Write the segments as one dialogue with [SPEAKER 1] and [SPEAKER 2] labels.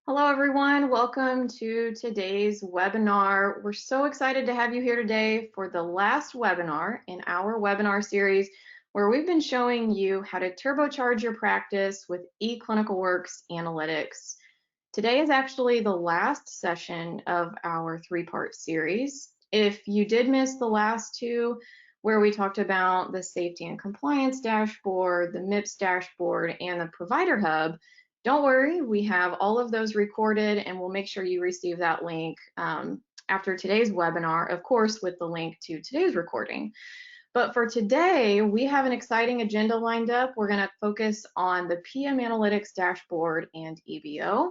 [SPEAKER 1] Hello, everyone. Welcome to today's webinar. We're so excited to have you here today for the last webinar in our webinar series, where we've been showing you how to turbocharge your practice with eClinicalWorks analytics. Today is actually the last session of our three-part series. If you did miss the last two, where we talked about the safety and compliance dashboard, the MIPS dashboard, and the provider hub, don't worry, we have all of those recorded and we'll make sure you receive that link after today's webinar, of course, with the link to today's recording. But for today, we have an exciting agenda lined up. We're going to focus on the PM Analytics dashboard and eBO.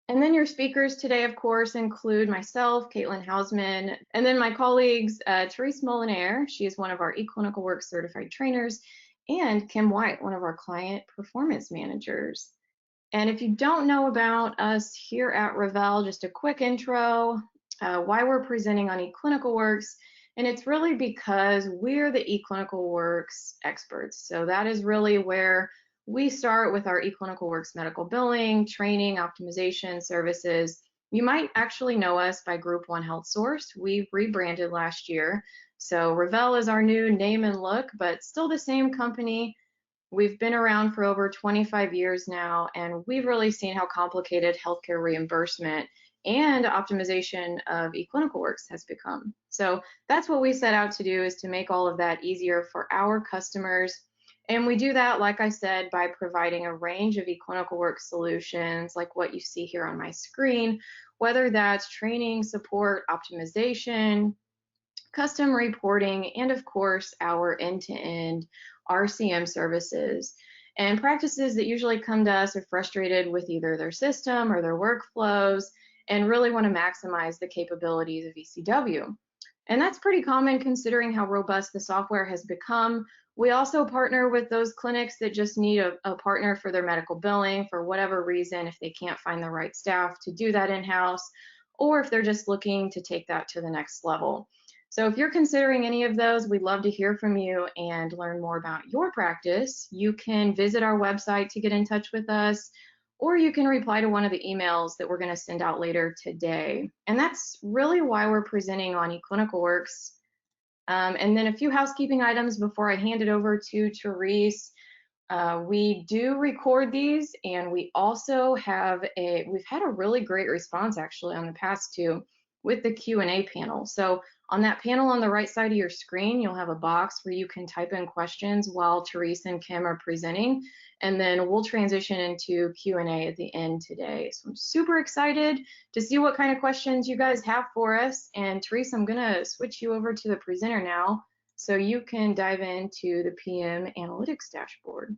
[SPEAKER 1] And then your speakers today, of course, include myself, Caitlin Hausman, and then my colleagues, Therese Molinaire, she is one of our eClinicalWorks certified trainers, and Kim White, one of our client performance managers. And if you don't know about us here at Revell, just a quick intro, why we're presenting on eClinicalWorks, and it's really because we're the eClinicalWorks experts. So that is really where we start with our eClinicalWorks medical billing, training, optimization services. You might actually know us by Group 1 Health Source. We rebranded last year. So Revell is our new name and look, but still the same company. We've been around for over 25 years now, and we've really seen how complicated healthcare reimbursement and optimization of eClinicalWorks has become. So that's what we set out to do, is to make all of that easier for our customers. And we do that, like I said, by providing a range of eClinicalWorks solutions like what you see here on my screen, whether that's training, support, optimization, custom reporting, and of course, our end-to-end RCM services. And practices that usually come to us are frustrated with either their system or their workflows and really want to maximize the capabilities of ECW. And that's pretty common considering how robust the software has become. We also partner with those clinics that just need a partner for their medical billing for whatever reason, if they can't find the right staff to do that in-house, or if they're just looking to take that to the next level. So if you're considering any of those, we'd love to hear from you and learn more about your practice. You can visit our website to get in touch with us, or you can reply to one of the emails that we're going to send out later today. And that's really why we're presenting on eClinicalWorks. And then a few housekeeping items before I hand it over to Therese. We do record these, and we also have we've had a really great response actually on the past two with the Q&A panel. So on that panel on the right side of your screen, you'll have a box where you can type in questions while Therese and Kim are presenting, and then we'll transition into Q&A at the end today. So I'm super excited to see what kind of questions you guys have for us. And Therese, I'm gonna switch you over to the presenter now so you can dive into the PM Analytics dashboard.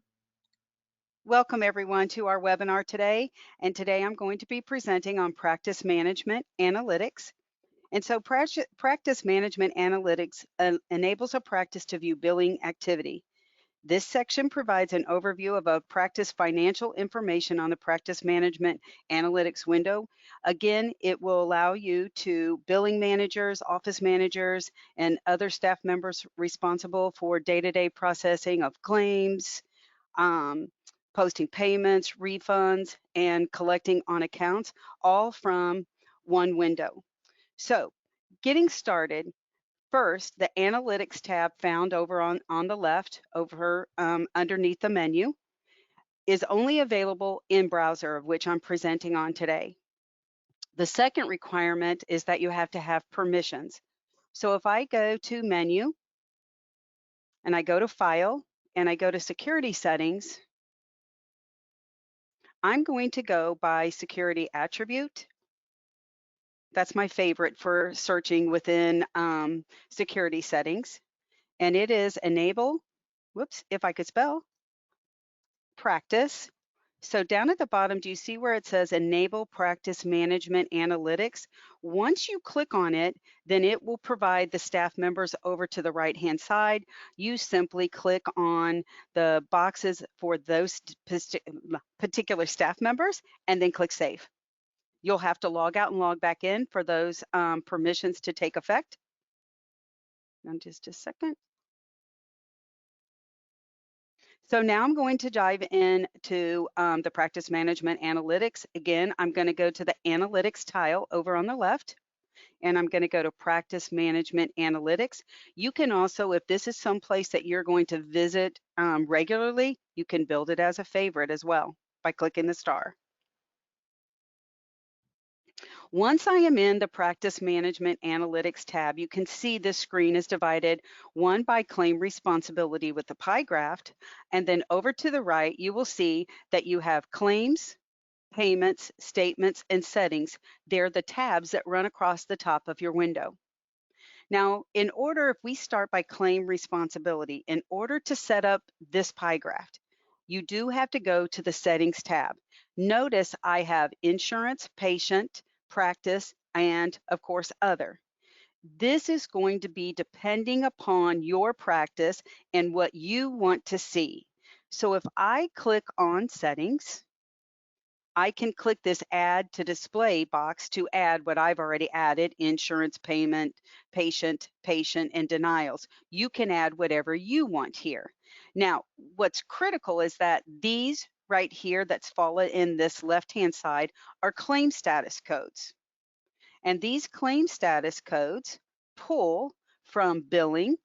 [SPEAKER 2] Welcome everyone to our webinar today. And today I'm going to be presenting on practice management analytics. And so practice management analytics enables a practice to view billing activity. This section provides an overview of a practice financial information on the practice management analytics window. Again, it will allow you to billing managers, office managers, and other staff members responsible for day-to-day processing of claims, posting payments, refunds, and collecting on accounts, all from one window. So getting started, first, the Analytics tab found over on the left, over underneath the menu, is only available in browser, of which I'm presenting on today. The second requirement is that you have to have permissions. So if I go to Menu, and I go to File, and I go to Security Settings, I'm going to go by Security Attribute. That's my favorite for searching within security settings. And it is Enable, whoops, if I could spell, Practice. So down at the bottom, do you see where it says Enable Practice Management Analytics? Once you click on it, then it will provide the staff members over to the right-hand side. You simply click on the boxes for those particular staff members and then click Save. You'll have to log out and log back in for those permissions to take effect. Now, just a second. So now I'm going to dive into the practice management analytics. Again, I'm going to go to the analytics tile over on the left, and I'm going to go to practice management analytics. You can also, if this is someplace that you're going to visit regularly, you can build it as a favorite as well by clicking the star. Once I am in the Practice Management Analytics tab, you can see this screen is divided one by claim responsibility with the pie graph, and then over to the right, you will see that you have claims, payments, statements, and settings. They're the tabs that run across the top of your window. Now, if we start by claim responsibility, in order to set up this pie graph, you do have to go to the settings tab. Notice I have insurance, patient, practice, and of course, other. This is going to be depending upon your practice and what you want to see. So if I click on settings, I can click this add to display box to add what I've already added: insurance, payment, patient, and denials. You can add whatever you want here. Now, what's critical is that these right here that's fallen in this left-hand side are claim status codes. And these claim status codes pull from billing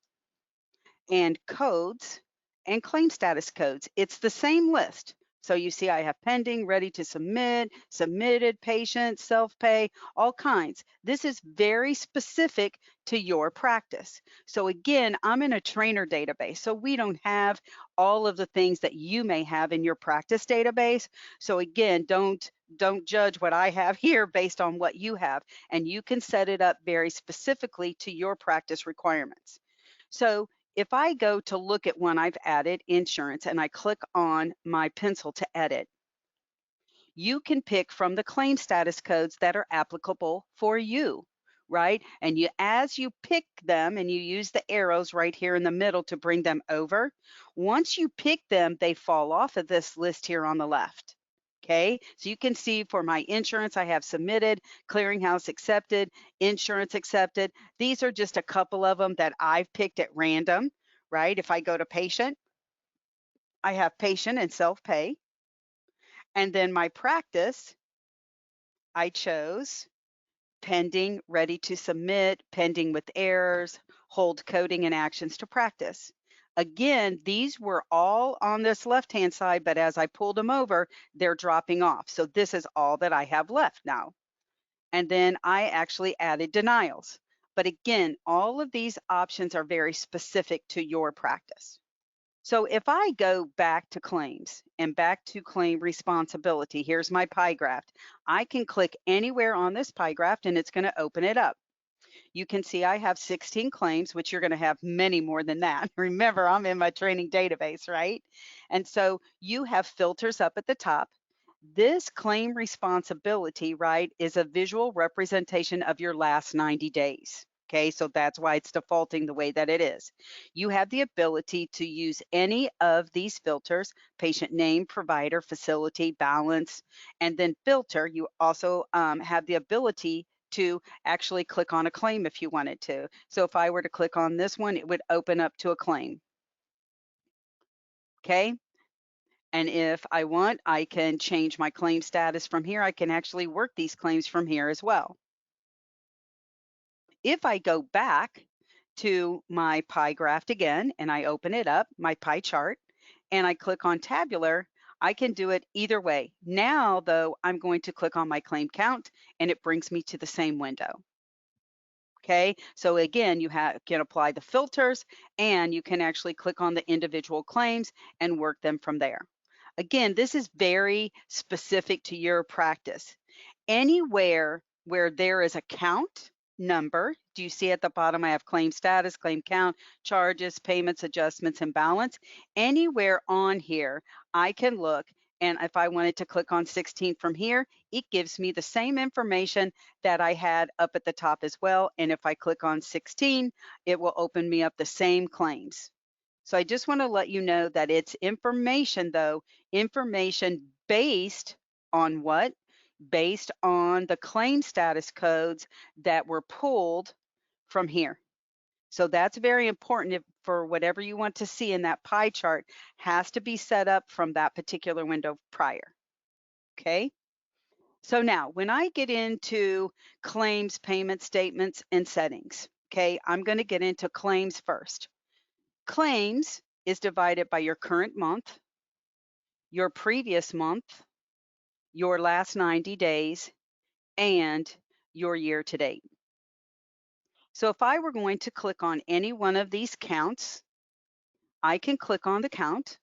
[SPEAKER 2] and codes and claim status codes. It's the same list. So you see I have pending, ready to submit, submitted, patient, self-pay, all kinds. This is very specific to your practice. So again, I'm in a trainer database, so we don't have all of the things that you may have in your practice database. So again, don't judge what I have here based on what you have, and you can set it up very specifically to your practice requirements. So if I go to look at one I've added, insurance, and I click on my pencil to edit, you can pick from the claim status codes that are applicable for you, right? And as you pick them and you use the arrows right here in the middle to bring them over, once you pick them, they fall off of this list here on the left. Okay, so you can see for my insurance, I have submitted, clearinghouse accepted, insurance accepted. These are just a couple of them that I've picked at random, right? If I go to patient, I have patient and self-pay. And then my practice, I chose pending, ready to submit, pending with errors, hold coding and actions to practice. Again, these were all on this left-hand side, but as I pulled them over, they're dropping off. So this is all that I have left now. And then I actually added denials. But again, all of these options are very specific to your practice. So if I go back to claims and back to claim responsibility, here's my pie graph. I can click anywhere on this pie graph and it's going to open it up. You can see I have 16 claims, which you're going to have many more than that. Remember, I'm in my training database, right? And so you have filters up at the top. This claim responsibility, right, is a visual representation of your last 90 days. Okay, so that's why it's defaulting the way that it is. You have the ability to use any of these filters: patient name, provider, facility, balance, and then filter. You also have the ability to actually click on a claim if you wanted to. So if I were to click on this one, it would open up to a claim. Okay, and if I want, I can change my claim status from here. I can actually work these claims from here as well. If I go back to my pie graph again and I open it up, my pie chart, and I click on tabular, I can do it either way. Now, though, I'm going to click on my claim count and it brings me to the same window. Okay, so again, you can apply the filters and you can actually click on the individual claims and work them from there. Again, this is very specific to your practice. Anywhere where there is a count number, do you see at the bottom I have claim status, claim count, charges, payments, adjustments, and balance? Anywhere on here, I can look, and if I wanted to click on 16 from here, it gives me the same information that I had up at the top as well. And if I click on 16, it will open me up the same claims. So I just want to let you know that it's information, though, information based on what? Based on the claim status codes that were pulled from here. So that's very important for whatever you want to see in that pie chart has to be set up from that particular window prior. Okay. So now when I get into claims, payment statements, and settings, okay, I'm going to get into claims first. Claims is divided by your current month, your previous month, your last 90 days, and your year to date. So if I were going to click on any one of these counts, I can click on the count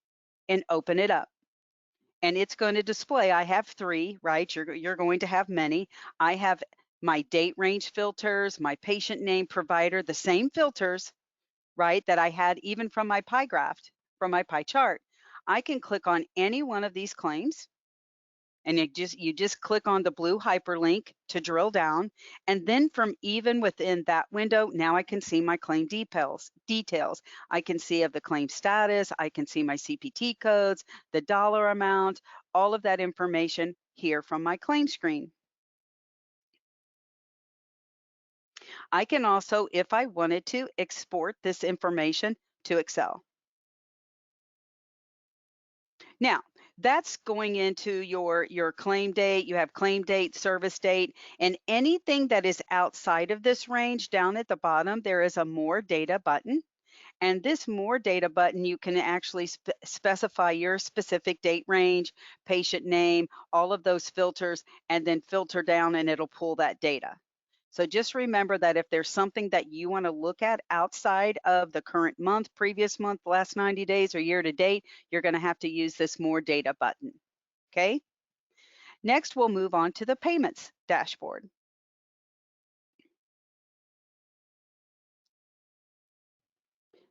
[SPEAKER 2] and open it up. And it's going to display, I have 3, right? You're going to have many. I have my date range filters, my patient name provider, the same filters, right, that I had even from my pie graph, from my pie chart. I can click on any one of these claims, and you just click on the blue hyperlink to drill down, and then from even within that window, now I can see my claim details. I can see of the claim status, I can see my CPT codes, the dollar amount, all of that information here from my claim screen. I can also, if I wanted to, export this information to Excel. Now, that's going into your claim date. You have claim date, service date, and anything that is outside of this range. Down at the bottom, there is a more data button. And this more data button, you can actually specify your specific date range, patient name, all of those filters, and then filter down and it'll pull that data. So just remember that if there's something that you want to look at outside of the current month, previous month, last 90 days, or year to date, you're going to have to use this more data button. Okay. Next, we'll move on to the payments dashboard.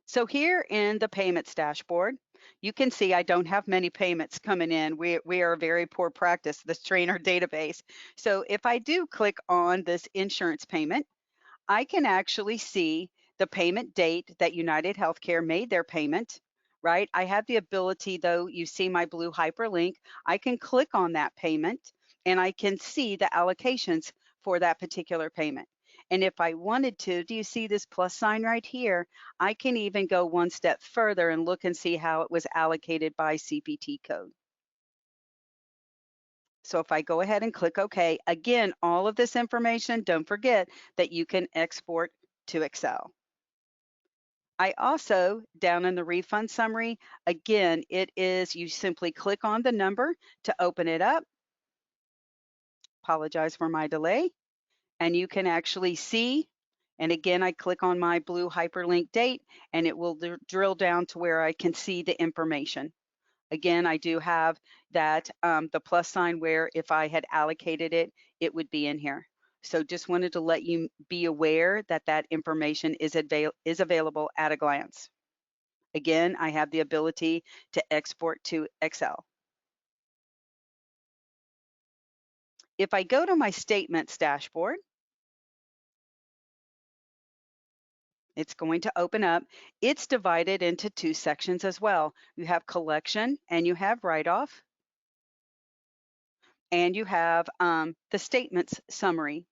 [SPEAKER 2] So here in the payments dashboard, you can see I don't have many payments coming in. We are a very poor practice, this trainer database. So if I do click on this insurance payment, I can actually see the payment date that United Healthcare made their payment, right? I have the ability, though, you see my blue hyperlink, I can click on that payment and I can see the allocations for that particular payment. And if I wanted to, do you see this plus sign right here? I can even go one step further and look and see how it was allocated by CPT code. So if I go ahead and click OK, again, all of this information, don't forget that you can export to Excel. I also, down in the refund summary, again, it is, you simply click on the number to open it up. Apologize for my delay. And you can actually see, and again, I click on my blue hyperlink date, and it will drill down to where I can see the information. Again, I do have that, the plus sign where if I had allocated it, it would be in here. So just wanted to let you be aware that that information is available at a glance. Again, I have the ability to export to Excel. If I go to my statements dashboard, it's going to open up. It's divided into 2 sections as well. You have collection and you have write-off, and you have the statements summary.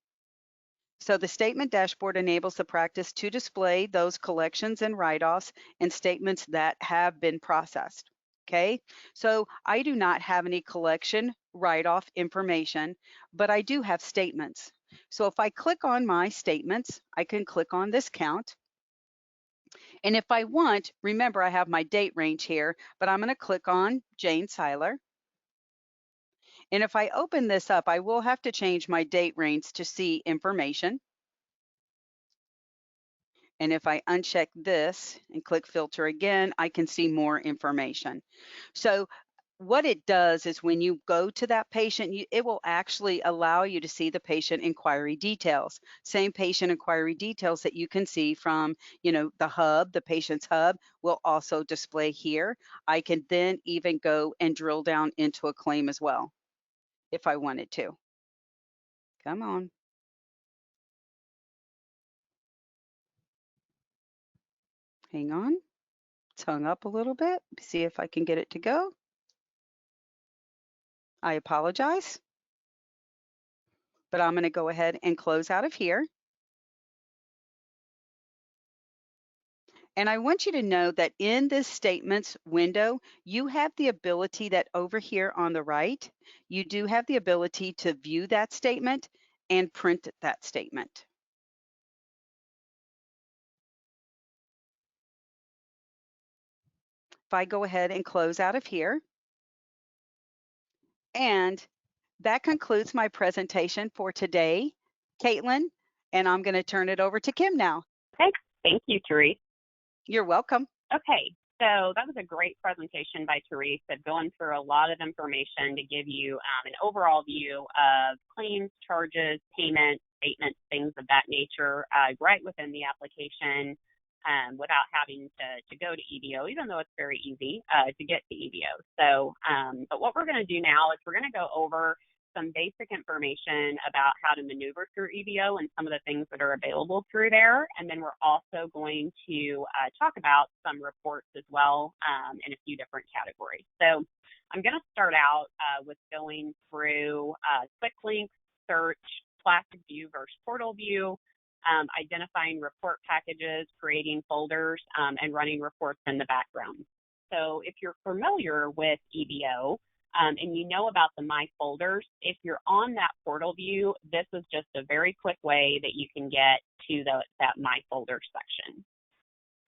[SPEAKER 2] So the statement dashboard enables the practice to display those collections and write-offs and statements that have been processed. Okay, so I do not have any collection write-off information, but I do have statements. So if I click on my statements, I can click on this count. And if I want, remember I have my date range here, but I'm going to click on Jane Seiler. And if I open this up, I will have to change my date range to see information. And if I uncheck this and click filter again, I can see more information. So what it does is when you go to that patient, it will actually allow you to see the patient inquiry details. Same patient inquiry details that you can see from, the hub, the patient's hub will also display here. I can then even go and drill down into a claim as well, if I wanted to. Come on. Hang on. It's hung up a little bit. See if I can get it to go. I apologize, but I'm going to go ahead and close out of here. And I want you to know that in this statements window, you have the ability that over here on the right, you do have the ability to view that statement and print that statement. If I go ahead and close out of here, and that concludes my presentation for today, Caitlin, and I'm going to turn it over to Kim now.
[SPEAKER 3] Okay, thank you, Therese.
[SPEAKER 2] You're welcome.
[SPEAKER 3] Okay, so that was a great presentation by Therese of going through a lot of information to give you an overall view of claims, charges, payments, statements, things of that nature, right within the application without having to go to eBO, even though it's very easy to get to eBO. So, but what we're going to do now is we're going to go over some basic information about how to maneuver through eBO and some of the things that are available through there. And then we're also going to talk about some reports as well in a few different categories. So I'm going to start out with going through quick links, search, classic view versus portal view, identifying report packages, creating folders, and running reports in the background. So if you're familiar with eBO, and you know about the My Folders, if you're on that portal view, this is just a very quick way that you can get to that My Folders section.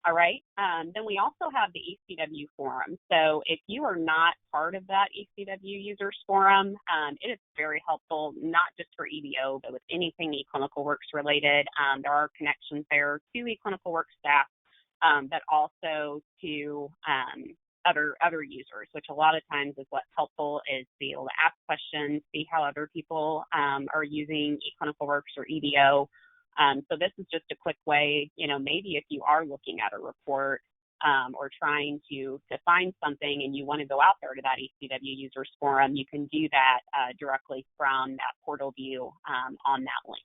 [SPEAKER 3] All right, then we also have the ECW forum. So if you are not part of that ECW users forum, it is very helpful, not just for EBO, but with anything eClinicalWorks related. There are connections there to eClinicalWorks staff, but also to other users, which a lot of times is what's helpful is to be able to ask questions, see how other people are using eClinicalWorks or EBO. So this is just a quick way, maybe if you are looking at a report or trying to find something and you want to go out there to that ECW users forum, you can do that directly from that portal view on that link.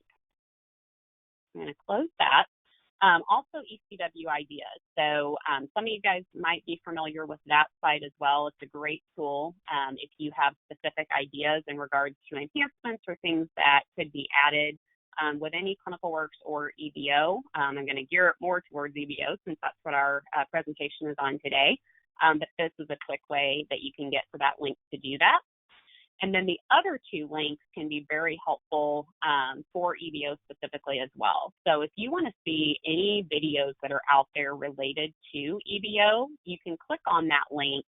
[SPEAKER 3] I'm going to close that. Also ECW ideas. So some of you guys might be familiar with that site as well. It's a great tool if you have specific ideas in regards to enhancements or things that could be added within eClinicalWorks or EBO. I'm going to gear it more towards EBO since that's what our presentation is on today. But this is a quick way that you can get to that link to do that. And then the other two links can be very helpful for EBO specifically as well. So if you want to see any videos that are out there related to EBO, you can click on that link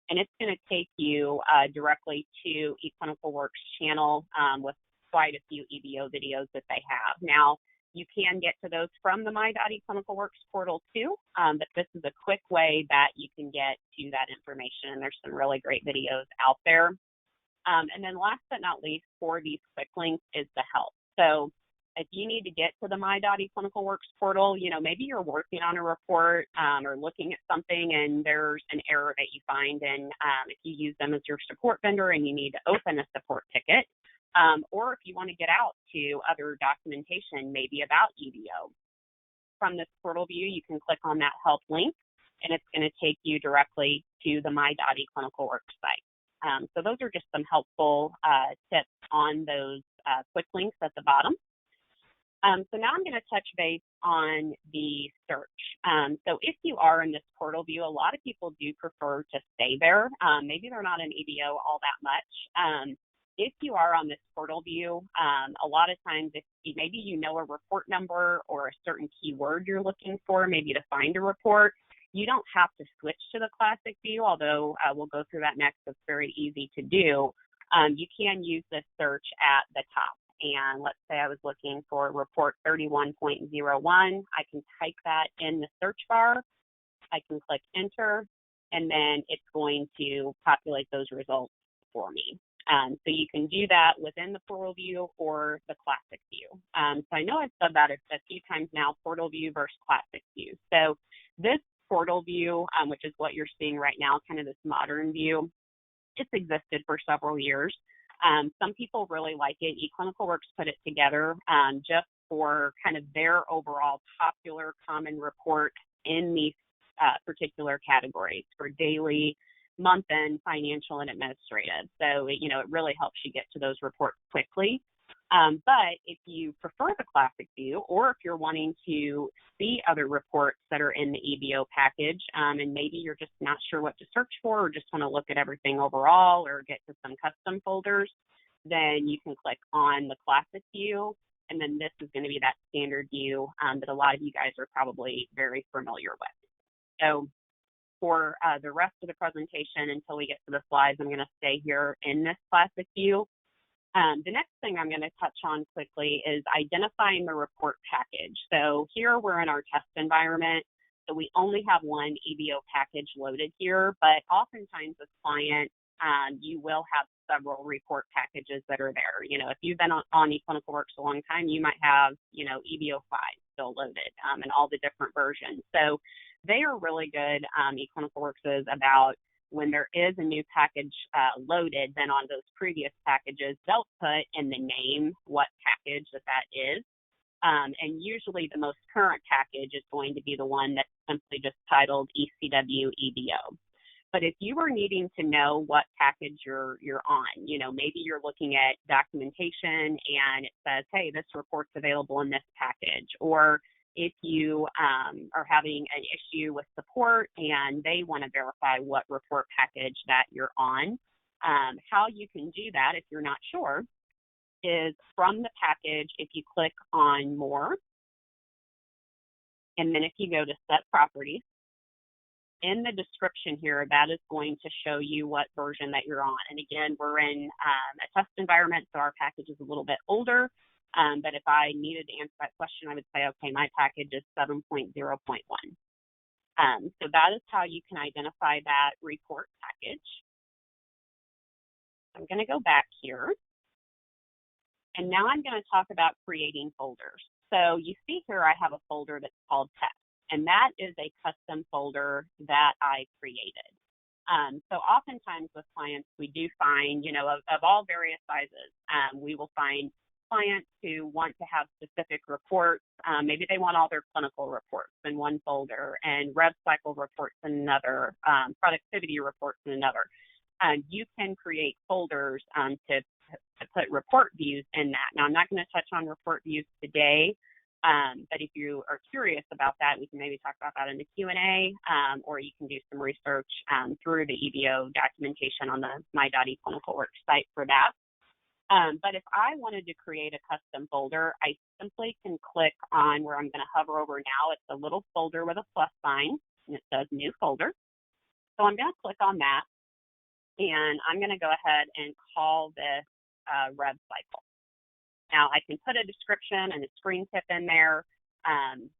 [SPEAKER 3] and it's going to take you directly to eClinicalWorks channel with quite a few EBO videos that they have. Now, you can get to those from the my.eClinicalWorks portal too, but this is a quick way that you can get to that information. And there's some really great videos out there. And then last but not least for these quick links is the help. So if you need to get to the my.eClinicalWorks portal, maybe you're working on a report or looking at something and there's an error that you find, and if you use them as your support vendor and you need to open a support ticket, or if you want to get out to other documentation, maybe about EBO. From this portal view, you can click on that help link and it's going to take you directly to the my.eClinicalWorks site. So those are just some helpful tips on those quick links at the bottom. So now I'm going to touch base on the search. So if you are in this portal view, a lot of people do prefer to stay there. Maybe they're not in EBO all that much. If you are on this portal view, a lot of times if maybe you know a report number or a certain keyword you're looking for, maybe to find a report, you don't have to switch to the classic view, although we'll go through that next. It's very easy to do. You can use this search at the top. And let's say I was looking for report 31.01. I can type that in the search bar. I can click enter, and then it's going to populate those results for me. So you can do that within the portal view or the classic view. So I know I've said that a few times now, portal view versus classic view. So this portal view, which is what you're seeing right now, kind of this modern view, it's existed for several years. Some people really like it. eClinicalWorks put it together just for kind of their overall popular common report in these particular categories for daily, month-end, financial, and administrative. So, it really helps you get to those reports quickly. But if you prefer the classic view, or if you're wanting to see other reports that are in the eBO package, and maybe you're just not sure what to search for, or just want to look at everything overall, or get to some custom folders, then you can click on the classic view, and then this is going to be that standard view that a lot of you guys are probably very familiar with. So for the rest of the presentation, until we get to the slides, I'm going to stay here in this classic view. The next thing I'm going to touch on quickly is identifying the report package. So here we're in our test environment, so we only have one eBO package loaded here, but oftentimes with clients, you will have several report packages that are there. You know, if you've been on eClinicalWorks a long time, you might have, you know, eBO 5 still loaded and all the different versions. So they are really good. eClinicalWorks is about when there is a new package loaded, then on those previous packages, they'll put in the name what package that is. And usually the most current package is going to be the one that's simply just titled ECW eBO. But if you are needing to know what package you're on, you know, maybe you're looking at documentation and it says, hey, this report's available in this package, or if you are having an issue with support and they want to verify what report package that you're on, how you can do that if you're not sure is from the package, if you click on More, and then if you go to Set Properties, in the description here, that is going to show you what version that you're on. And again, we're in a test environment, so our package is a little bit older. But if I needed to answer that question, I would say, okay, my package is 7.0.1. So that is how you can identify that report package. I'm going to go back here. And now I'm going to talk about creating folders. So you see here I have a folder that's called Test, and that is a custom folder that I created. So oftentimes with clients, we do find, you know, of all various sizes, we will find clients who want to have specific reports. Maybe they want all their clinical reports in one folder and rev cycle reports in another, productivity reports in another. You can create folders to put report views in that. Now, I'm not going to touch on report views today, but if you are curious about that, we can maybe talk about that in the Q&A, or you can do some research through the eBO documentation on the my.eClinicalWorks site for that. But if I wanted to create a custom folder, I simply can click on where I'm going to hover over now. It's a little folder with a plus sign, and it says New Folder. So I'm going to click on that, and I'm going to go ahead and call this rev cycle. Now, I can put a description and a screen tip in there,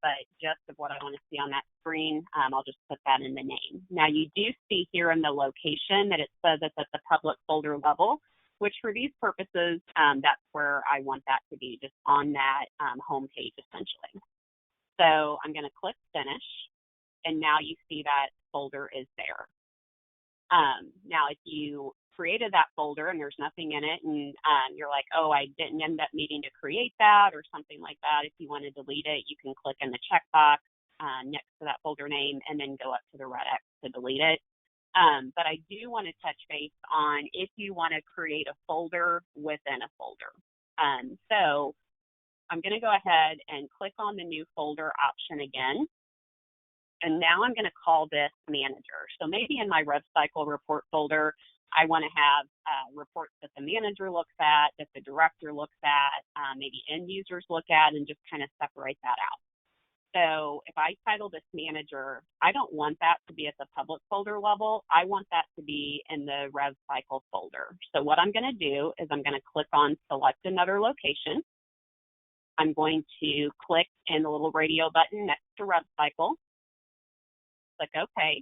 [SPEAKER 3] but just of what I want to see on that screen, I'll just put that in the name. Now, you do see here in the location that it says it's at the public folder level, which for these purposes, that's where I want that to be, just on that home page, essentially. So I'm going to click Finish, and now you see that folder is there. Now, if you created that folder and there's nothing in it, and you're like, oh, I didn't end up needing to create that or something like that, if you want to delete it, you can click in the checkbox next to that folder name and then go up to the red X to delete it. But I do want to touch base on if you want to create a folder within a folder. So I'm going to go ahead and click on the new folder option again. And now I'm going to call this Manager. So maybe in my rev cycle report folder, I want to have reports that the manager looks at, that the director looks at, maybe end users look at, and just kind of separate that out. So if I title this Manager, I don't want that to be at the public folder level. I want that to be in the rev cycle folder. So what I'm going to do is I'm going to click on Select Another Location. I'm going to click in the little radio button next to rev cycle. Click OK.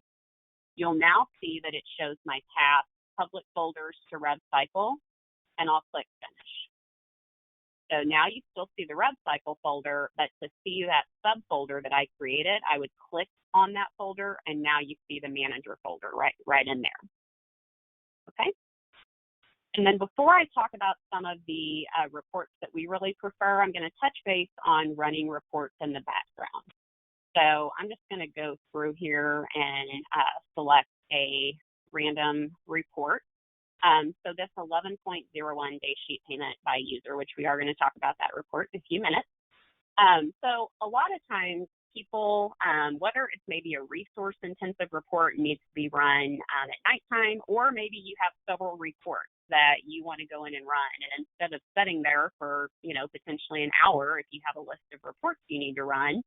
[SPEAKER 3] You'll now see that it shows my path public folders to rev cycle, and I'll click Finish. So now you still see the rev cycle folder, but to see that subfolder that I created, I would click on that folder, and now you see the Manager folder right in there. Okay? And then before I talk about some of the reports that we really prefer, I'm going to touch base on running reports in the background. So I'm just going to go through here and select a random report. So this 11.01 day sheet payment by user, which we are going to talk about that report in a few minutes. So a lot of times people, whether it's maybe a resource intensive report needs to be run at nighttime, or maybe you have several reports that you want to go in and run. And instead of sitting there for, potentially an hour, if you have a list of reports you need to run,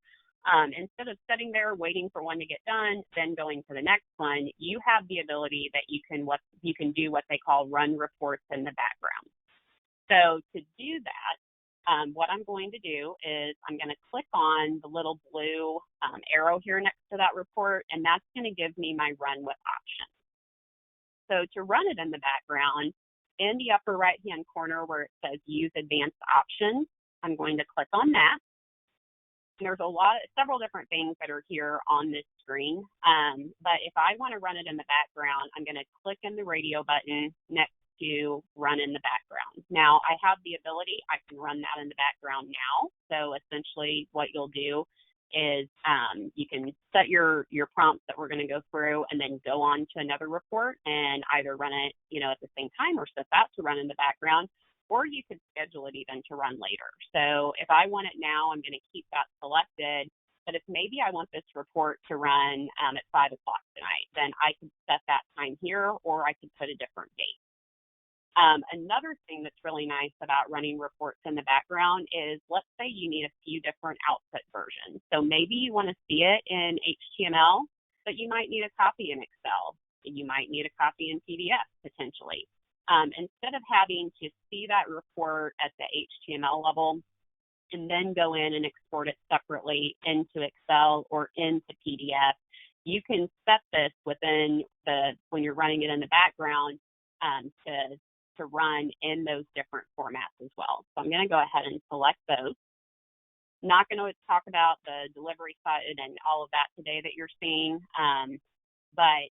[SPEAKER 3] instead of sitting there waiting for one to get done, then going to the next one, you have the ability that you can do what they call run reports in the background. So to do that, what I'm going to do is I'm going to click on the little blue arrow here next to that report, and that's going to give me my run with option. So to run it in the background, in the upper right-hand corner where it says Use Advanced Options, I'm going to click on that. And there's several different things that are here on this screen. But if I want to run it in the background, I'm going to click in the radio button next to Run in the background. Now, I have the ability, I can run that in the background now. So essentially what you'll do is you can set your prompts that we're going to go through and then go on to another report and either run it, at the same time or set that to run in the background, or you could schedule it even to run later. So if I want it now, I'm going to keep that selected. But if maybe I want this report to run at 5 o'clock tonight, then I could set that time here, or I could put a different date. Another thing that's really nice about running reports in the background is, let's say you need a few different output versions. So maybe you want to see it in HTML, but you might need a copy in Excel. You might need a copy in PDF potentially. Instead of having to see that report at the HTML level and then go in and export it separately into Excel or into PDF, you can set this within when you're running it in the background to run in those different formats as well. So I'm going to go ahead and select those. Not going to talk about the delivery side and all of that today that you're seeing, but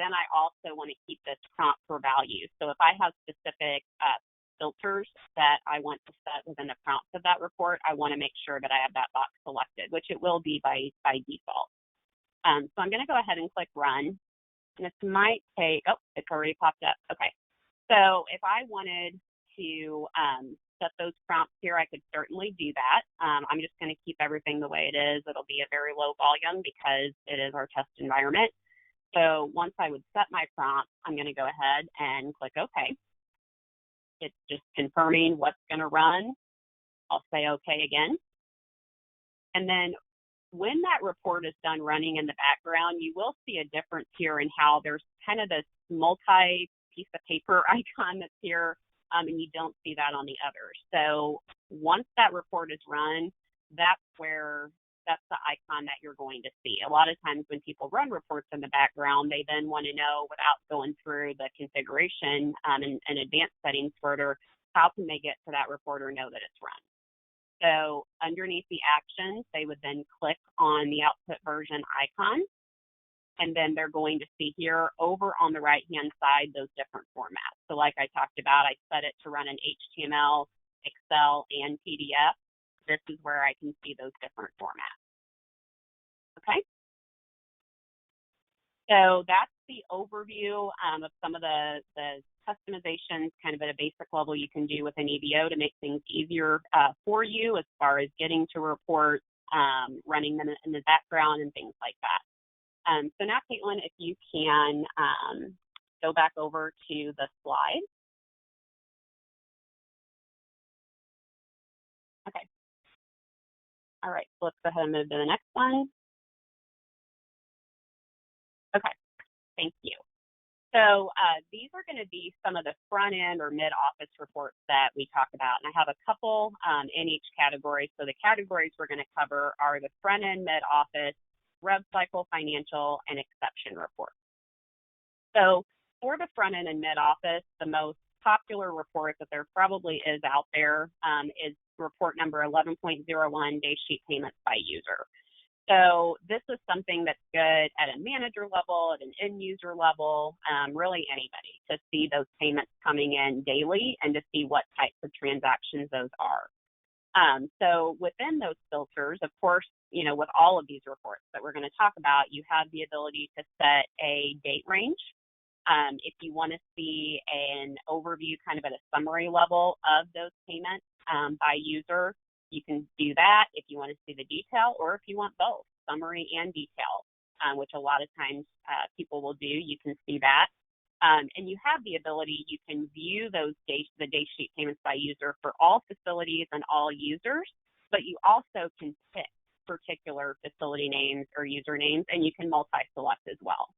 [SPEAKER 3] then I also want to keep this prompt for value. So if I have specific filters that I want to set within the prompt of that report, I want to make sure that I have that box selected, which it will be by default. So I'm going to go ahead and click Run. And this might take, it's already popped up. Okay. So if I wanted to set those prompts here, I could certainly do that. I'm just going to keep everything the way it is. It'll be a very low volume because it is our test environment. So once I would set my prompt, I'm going to go ahead and click OK. It's just confirming what's going to run. I'll say OK again. And then when that report is done running in the background, you will see a difference here in how there's kind of this multi-piece of paper icon that's here, and you don't see that on the others. So once that report is run, that's the icon that you're going to see. A lot of times when people run reports in the background, they then want to know, without going through the configuration and advanced settings further, how can they get to that report or know that it's run. So underneath the actions, they would then click on the output version icon, and then they're going to see here over on the right-hand side those different formats. So like I talked about, I set it to run in HTML, Excel, and PDF. This is where I can see those different formats. Okay? So that's the overview of some of the customizations kind of at a basic level you can do with an eBO to make things easier for you as far as getting to reports, running them in the background, and things like that. So now, Caitlin, if you can go back over to the slide. Okay. All right, so let's go ahead and move to the next one. Okay, thank you. So these are going to be some of the front end or mid-office reports that we talk about. And I have a couple in each category. So the categories we're going to cover are the front end, mid-office, rev cycle, financial, and exception reports. So for the front end and mid-office, the most popular report that there probably is out there is report number 11.01, day sheet payments by user. So this is something that's good at a manager level, at an end user level, really anybody, to see those payments coming in daily and to see what types of transactions those are. So within those filters, of course, with all of these reports that we're going to talk about, you have the ability to set a date range. If you want to see an overview kind of at a summary level of those payments by user, you can do that if you want to see the detail, or if you want both, summary and detail, which a lot of times people will do. You can see that. And you have the ability, you can view the day sheet payments by user for all facilities and all users, but you also can pick particular facility names or user names, and you can multi-select as well.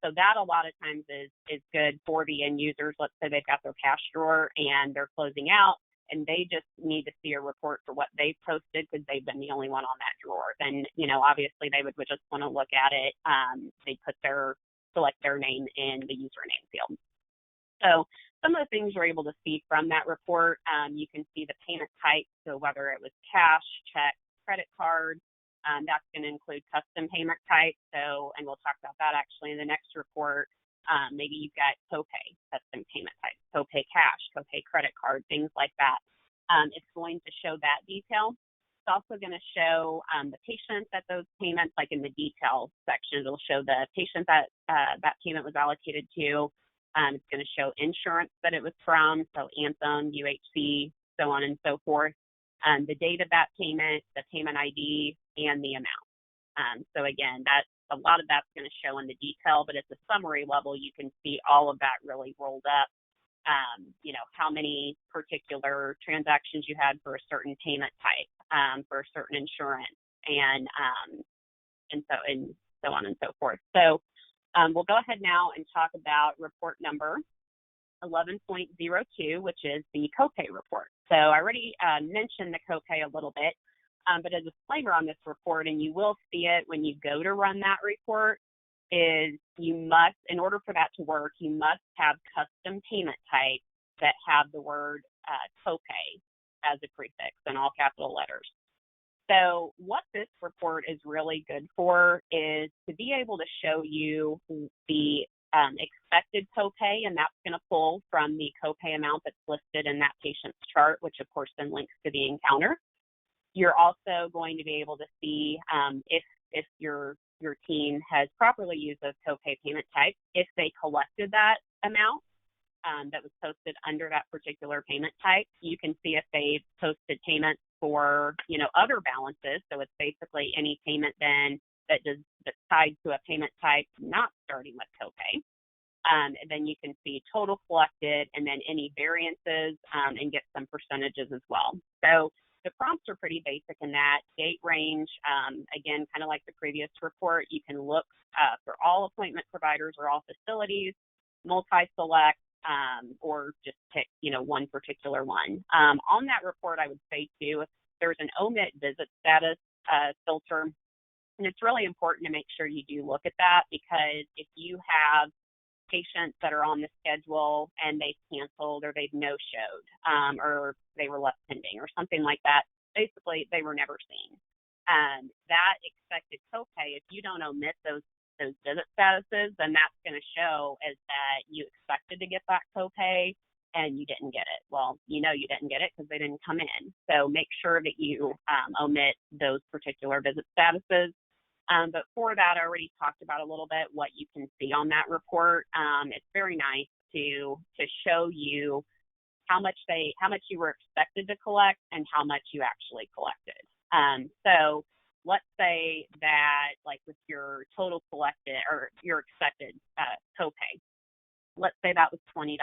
[SPEAKER 3] So that a lot of times is good for the end users. Let's say they've got their cash drawer and they're closing out, and they just need to see a report for what they've posted because they've been the only one on that drawer. Then, obviously they would just want to look at it. They select their name in the username field. So some of the things you're able to see from that report, you can see the payment type. So whether it was cash, check, credit card, that's going to include custom payment type. So, and we'll talk about that actually in the next report. Maybe you've got copay, custom payment type, copay cash, copay credit card, things like that. It's going to show that detail. It's also going to show the patient that those payments, like in the detail section, it'll show the patient that that payment was allocated to. It's going to show insurance that it was from, so Anthem, UHC, so on and so forth. The date of that payment, the payment ID, and the amount. So again, a lot of that's going to show in the detail, but at the summary level, you can see all of that really rolled up. How many particular transactions you had for a certain payment type, for a certain insurance, and so on and so forth. So we'll go ahead now and talk about report number 11.02, which is the copay report. So I already mentioned the copay a little bit, but a disclaimer on this report, and you will see it when you go to run that report, is you must, in order for that to work, you must have custom payment types that have the word copay as a prefix in all capital letters. So what this report is really good for is to be able to show you the expected copay, and that's going to pull from the copay amount that's listed in that patient's chart, which of course then links to the encounter. You're also going to be able to see if your team has properly used those copay payment types, if they collected that amount that was posted under that particular payment type. You can see if they've posted payments for other balances. So it's basically any payment then that's tied to a payment type not starting with copay. And then you can see total collected, and then any variances, and get some percentages as well. So the prompts are pretty basic in that. Date range, again, kind of like the previous report, you can look for all appointment providers or all facilities, multi-select, or just pick, one particular one. On that report, I would say too, there's an omit visit status filter, and it's really important to make sure you do look at that, because if you have patients that are on the schedule and they've canceled or they've no-showed, or they were left pending or something like that, basically they were never seen. That expected copay, if you don't omit those visit statuses, then that's going to show as that you expected to get that copay and you didn't get it. Well, you didn't get it because they didn't come in. So make sure that you omit those particular visit statuses. But for that, I already talked about a little bit what you can see on that report. It's very nice to show you how much you were expected to collect and how much you actually collected. So let's say that, like, with your total collected or your expected copay, let's say that was $20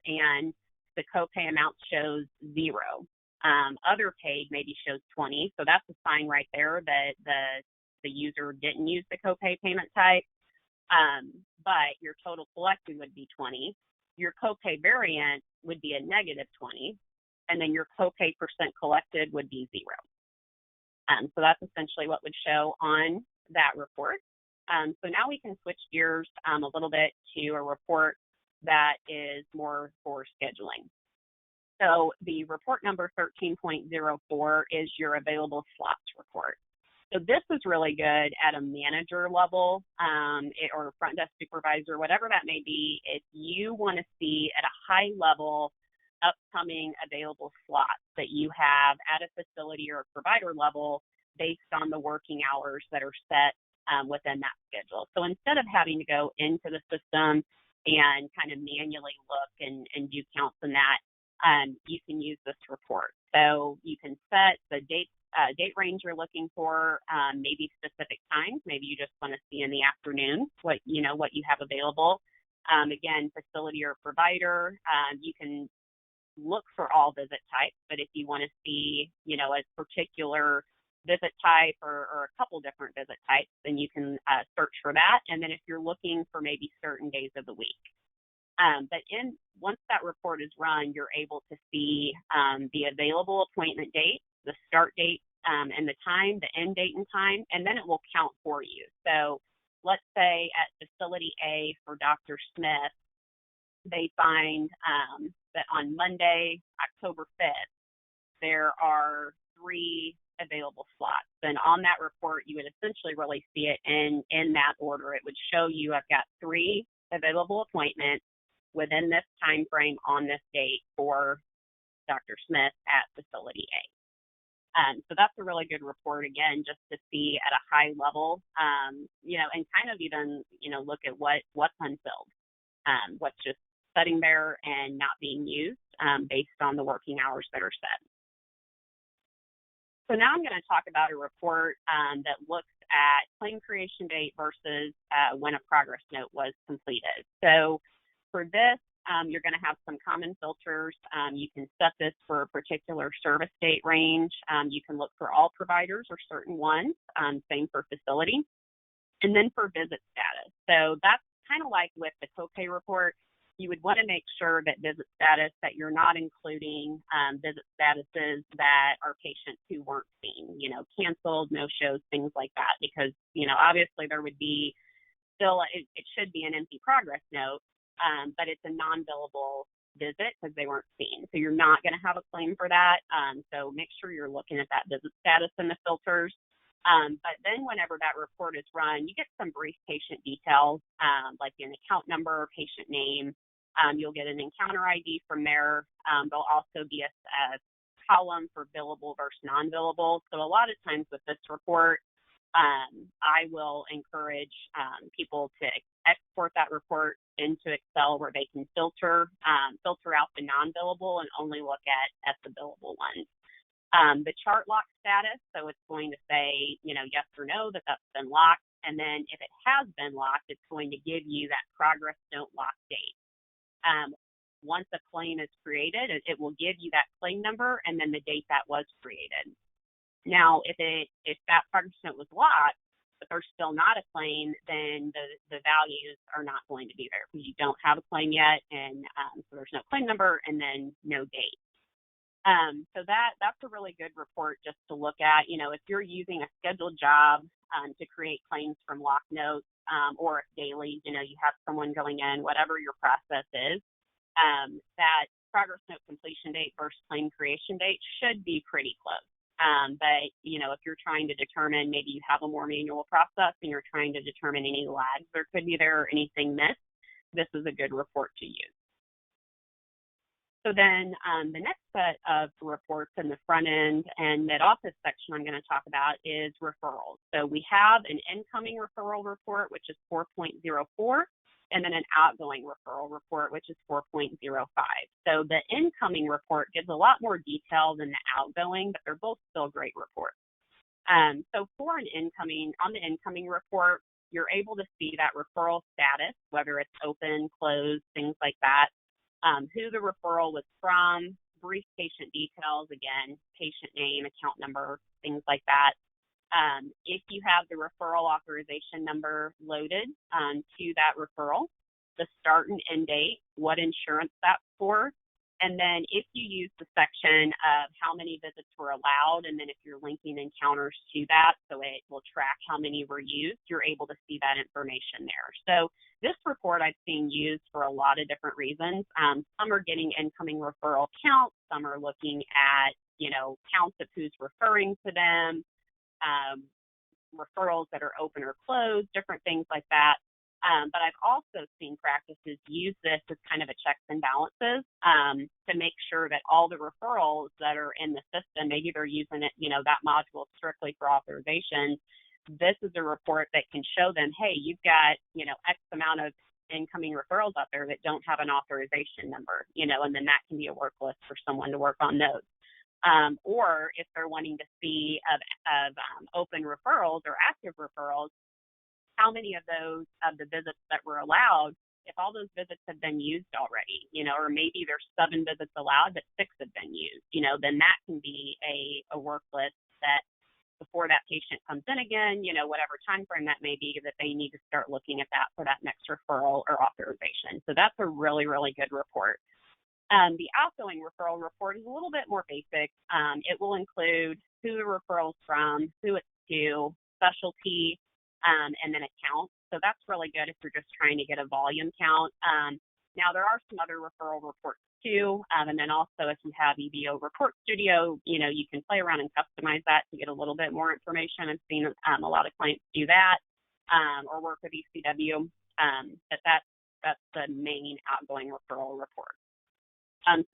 [SPEAKER 3] and the copay amount shows 0. Other paid maybe shows 20, so that's a sign right there that the user didn't use the copay payment type. But your total collected would be 20. Your copay variant would be a negative 20, and then your copay percent collected would be 0. So that's essentially what would show on that report. So now we can switch gears a little bit to a report that is more for scheduling. So the report number 13.04 is your available slots report. So this is really good at a manager level, or front desk supervisor, whatever that may be. If you want to see at a high level upcoming available slots that you have at a facility or a provider level based on the working hours that are set within that schedule. So instead of having to go into the system and kind of manually look and do counts in that, you can use this report. So you can set the date range you're looking for, maybe specific times. Maybe you just want to see in the afternoon what you have available. Again, facility or provider, you can look for all visit types, but if you want to see, a particular visit type or a couple different visit types, then you can search for that. And then if you're looking for maybe certain days of the week. But once that report is run, you're able to see the available appointment date, the start date and the time, the end date and time, and then it will count for you. So let's say at facility A for Dr. Smith, they find that on Monday, October 5th, there are 3 available slots. And on that report, you would essentially really see it in that order. It would show you I've got 3 available appointments within this time frame on this date for Dr. Smith at facility A. So that's a really good report, again, just to see at a high level, and kind of even, look at what's unfilled, what's just sitting there and not being used based on the working hours that are set. So now I'm going to talk about a report that looks at claim creation date versus when a progress note was completed. So for this, you're going to have some common filters. You can set this for a particular service date range. You can look for all providers or certain ones, same for facility. And then for visit status. So that's kind of like with the copay report. You would want to make sure that visit status, that you're not including visit statuses that are patients who weren't seen, canceled, no-shows, things like that, because, obviously there would be still, it should be an empty progress note, but it's a non-billable visit because they weren't seen. So you're not going to have a claim for that. So make sure you're looking at that visit status in the filters. But then whenever that report is run, you get some brief patient details, like an account number, patient name. You'll get an encounter ID from there. There'll also be a column for billable versus non-billable. So a lot of times with this report, I will encourage people to export that report into Excel where they can filter out the non-billable and only look at the billable ones. The chart lock status, so it's going to say, yes or no, that's been locked. And then if it has been locked, it's going to give you that progress note lock date. Once a claim is created, it will give you that claim number and then the date that was created. Now, if that progress note was locked, but there's still not a claim, then the values are not going to be there because you don't have a claim yet, and so there's no claim number and then no date. So that's a really good report just to look at. If you're using a scheduled job to create claims from lock notes, or if daily, you have someone going in, whatever your process is, that progress note completion date versus claim creation date should be pretty close. But, if you're trying to determine, maybe you have a more manual process and you're trying to determine any lags there could be there or anything missed, this is a good report to use. So then the next set of reports in the front end and mid-office section I'm going to talk about is referrals. So we have an incoming referral report, which is 4.04, and then an outgoing referral report, which is 4.05. So the incoming report gives a lot more detail than the outgoing, but they're both still great reports. So for on the incoming report, you're able to see that referral status, whether it's open, closed, things like that. Who the referral was from, brief patient details, again, patient name, account number, things like that. If you have the referral authorization number loaded to that referral, the start and end date, what insurance that's for, and then if you use the section of how many visits were allowed, and then if you're linking encounters to that, so it will track how many were used, you're able to see that information there. So this report I've seen used for a lot of different reasons. Some are getting incoming referral counts. Some are looking at, counts of who's referring to them, referrals that are open or closed, different things like that. But I've also seen practices use this as kind of a checks and balances to make sure that all the referrals that are in the system, maybe they're using it, that module strictly for authorization. This is a report that can show them, hey, you've got, X amount of incoming referrals out there that don't have an authorization number, and then that can be a work list for someone to work on those. Or if they're wanting to see of open referrals or active referrals, how many of those of the visits that were allowed, if all those visits have been used already, or maybe there's 7 visits allowed, but 6 have been used, then that can be a work list that before that patient comes in again, whatever time frame that may be, that they need to start looking at that for that next referral or authorization. So that's a really, really good report. The outgoing referral report is a little bit more basic. It will include who the referral's from, who it's to, specialty, and then account. So that's really good if you're just trying to get a volume count. Now, there are some other referral reports too, and then also if you have eBO Report Studio, you can play around and customize that to get a little bit more information. I've seen a lot of clients do that, or work with ECW, but that's the main outgoing referral report.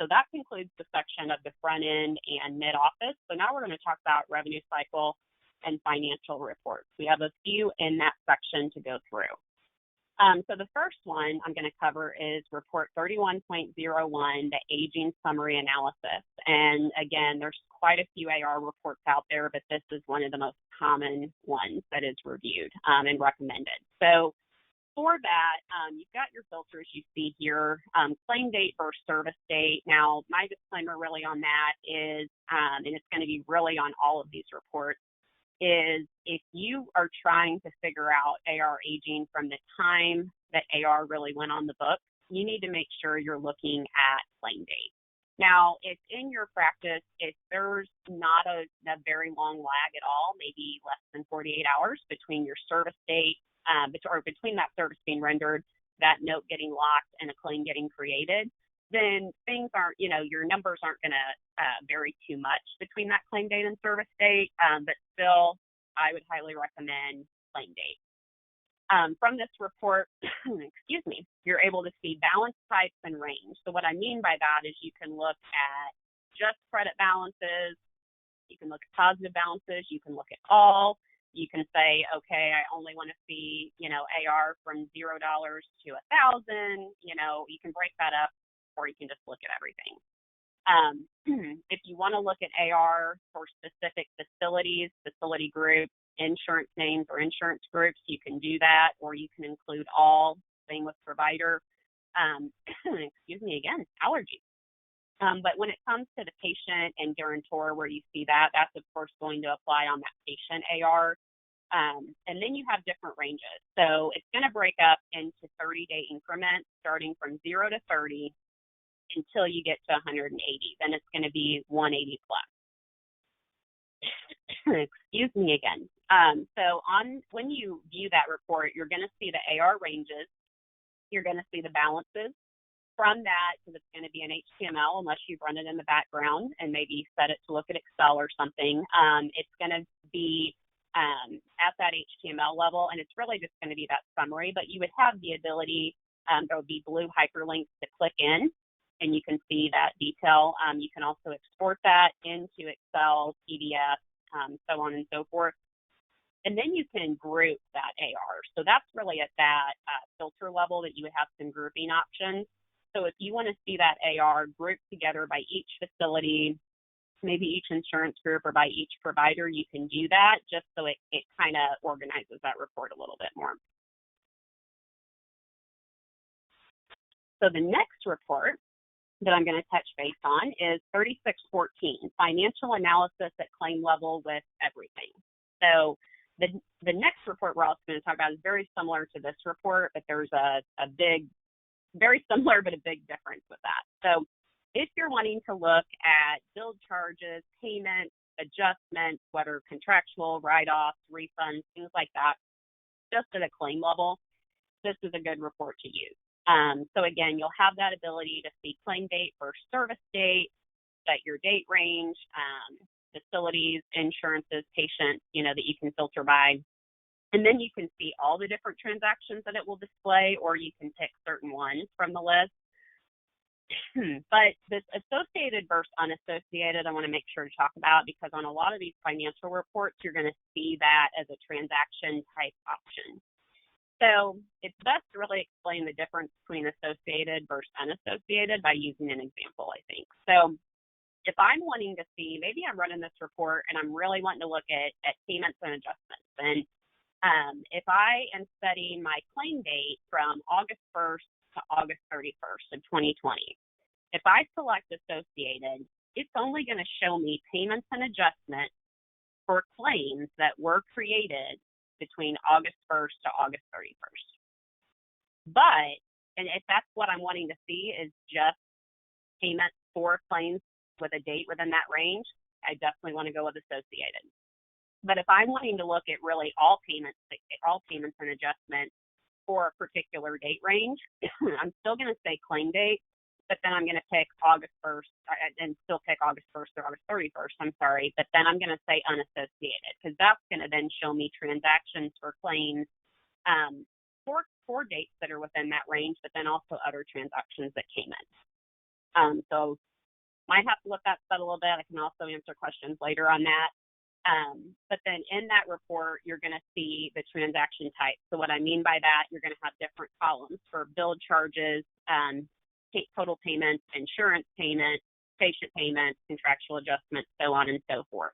[SPEAKER 3] So that concludes the section of the front end and mid office. So now we're going to talk about revenue cycle and financial reports. We have a few in that section to go through. So the first one I'm going to cover is report 31.01, the aging summary analysis. And again, there's quite a few AR reports out there, but this is one of the most common ones that is reviewed and recommended. So for that, you've got your filters you see here, claim date versus service date. Now, my disclaimer really on that is, and it's going to be really on all of these reports, is if you are trying to figure out AR aging from the time that AR really went on the book, you need to make sure you're looking at claim date. Now, if in your practice, if there's not a very long lag at all, maybe less than 48 hours between your service date, or between that service being rendered, that note getting locked, and a claim getting created, then things aren't, your numbers aren't going to vary too much between that claim date and service date, but still, I would highly recommend claim date. From this report, excuse me, you're able to see balance types and range. So what I mean by that is you can look at just credit balances, you can look at positive balances, you can look at all. You can say, okay, I only want to see, AR from $0 to 1,000. You can break that up, or you can just look at everything. If you want to look at AR for specific facilities, facility groups, insurance names, or insurance groups, you can do that, or you can include all. Same with provider. Excuse me again, allergies. But when it comes to the patient and guarantor, where you see that, that's of course going to apply on that patient AR. And then you have different ranges. So it's going to break up into 30-day increments, starting from 0 to 30 until you get to 180. Then it's going to be 180 plus. Excuse me again. So when you view that report, you're going to see the AR ranges. You're going to see the balances. From that, because it's going to be in HTML, unless you've run it in the background and maybe set it to look at Excel or something, it's going to be at that HTML level, and it's really just going to be that summary, but you would have the ability, there would be blue hyperlinks to click in, and you can see that detail. You can also export that into Excel, PDF, so on and so forth. And then you can group that AR. So that's really at that filter level that you would have some grouping options. So if you want to see that AR grouped together by each facility, maybe each insurance group, or by each provider, you can do that just so it kind of organizes that report a little bit more. So the next report that I'm going to touch base on is 3614, financial analysis at claim level with everything. So the next report we're also going to talk about is very similar to this report, but there's a big, very similar, but a big difference with that. So if you're wanting to look at billed charges, payments, adjustments, whether contractual, write-offs, refunds, things like that, just at a claim level, this is a good report to use. So again, you'll have that ability to see claim date versus service date, set your date range, facilities, insurances, patients, that you can filter by. And then you can see all the different transactions that it will display, or you can pick certain ones from the list. But this associated versus unassociated, I want to make sure to talk about, because on a lot of these financial reports, you're going to see that as a transaction type option. So it's best to really explain the difference between associated versus unassociated by using an example, I think. So if I'm wanting to see, maybe I'm running this report and I'm really wanting to look at payments and adjustments. And if I am setting my claim date from August 1st to August 31st of 2020, if I select associated, it's only going to show me payments and adjustments for claims that were created between August 1st to August 31st. But, and if that's what I'm wanting to see is just payments for claims with a date within that range, I definitely want to go with associated. But if I'm wanting to look at really all payments and adjustments for a particular date range, I'm still going to say claim date, but then I'm going to pick August 1st and still pick August 1st or August 31st, I'm sorry, but then I'm going to say unassociated because that's going to then show me transactions for claims for dates that are within that range, but then also other transactions that came in. So might have to look that a little bit. I can also answer questions later on that. But then in that report, you're going to see the transaction type. So what I mean by that, you're going to have different columns for billed charges, total payments, insurance payments, patient payments, contractual adjustments, so on and so forth.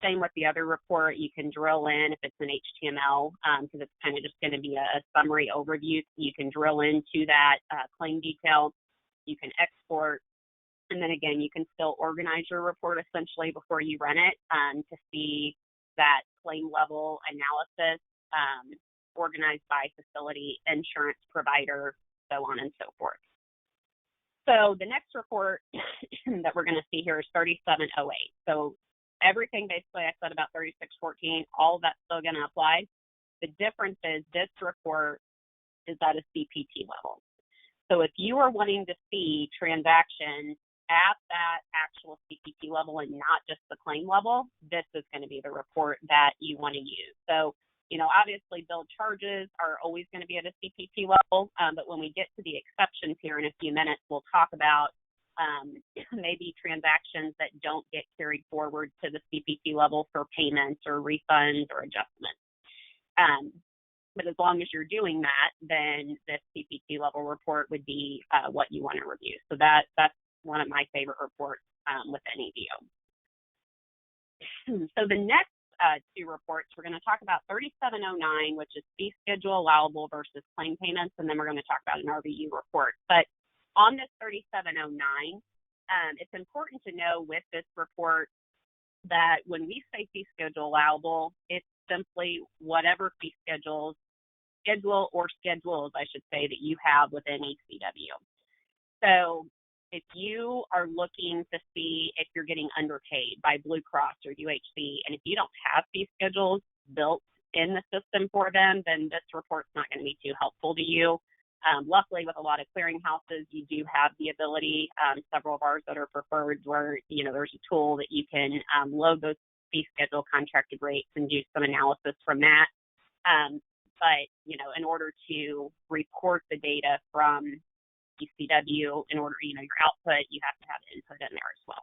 [SPEAKER 3] Same with the other report. You can drill in if it's an HTML because it's kind of just going to be a summary overview. You can drill into that claim detail. You can export. And then again, you can still organize your report essentially before you run it to see that claim level analysis organized by facility, insurance provider, so on and so forth. So the next report that we're going to see here is 3708. So everything basically I said about 3614, all of that's still going to apply. The difference is this report is at a CPT level. So if you are wanting to see transactions at that actual CPT level and not just the claim level, this is going to be the report that you want to use. So, obviously billed charges are always going to be at a CPT level, but when we get to the exceptions here in a few minutes, we'll talk about maybe transactions that don't get carried forward to the CPT level for payments or refunds or adjustments. But as long as you're doing that, then this CPT level report would be what you want to review. So that's one of my favorite reports within eBO. So the next two reports, we're going to talk about 3709, which is fee schedule allowable versus claim payments, and then we're going to talk about an RVU report. But on this 3709, it's important to know with this report that when we say fee schedule allowable, it's simply whatever fee schedule or schedules, I should say, that you have within ECW. So if you are looking to see if you're getting underpaid by Blue Cross or UHC, and if you don't have fee schedules built in the system for them, then this report's not going to be too helpful to you. Luckily, with a lot of clearinghouses, you do have the ability, several of ours that are preferred, where there's a tool that you can load those fee schedule contracted rates and do some analysis from that. But in order to report the data from ECW, in order, your output, you have to have input in there as well.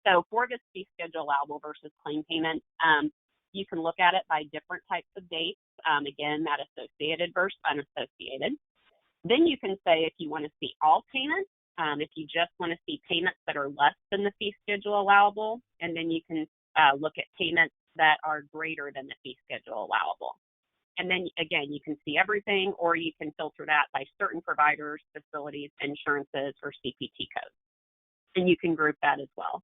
[SPEAKER 3] So for this fee schedule allowable versus claim payment, you can look at it by different types of dates. Again, that associated versus unassociated. Then you can say if you want to see all payments, if you just want to see payments that are less than the fee schedule allowable, and then you can look at payments that are greater than the fee schedule allowable. And then, again, you can see everything, or you can filter that by certain providers, facilities, insurances, or CPT codes. And you can group that as well.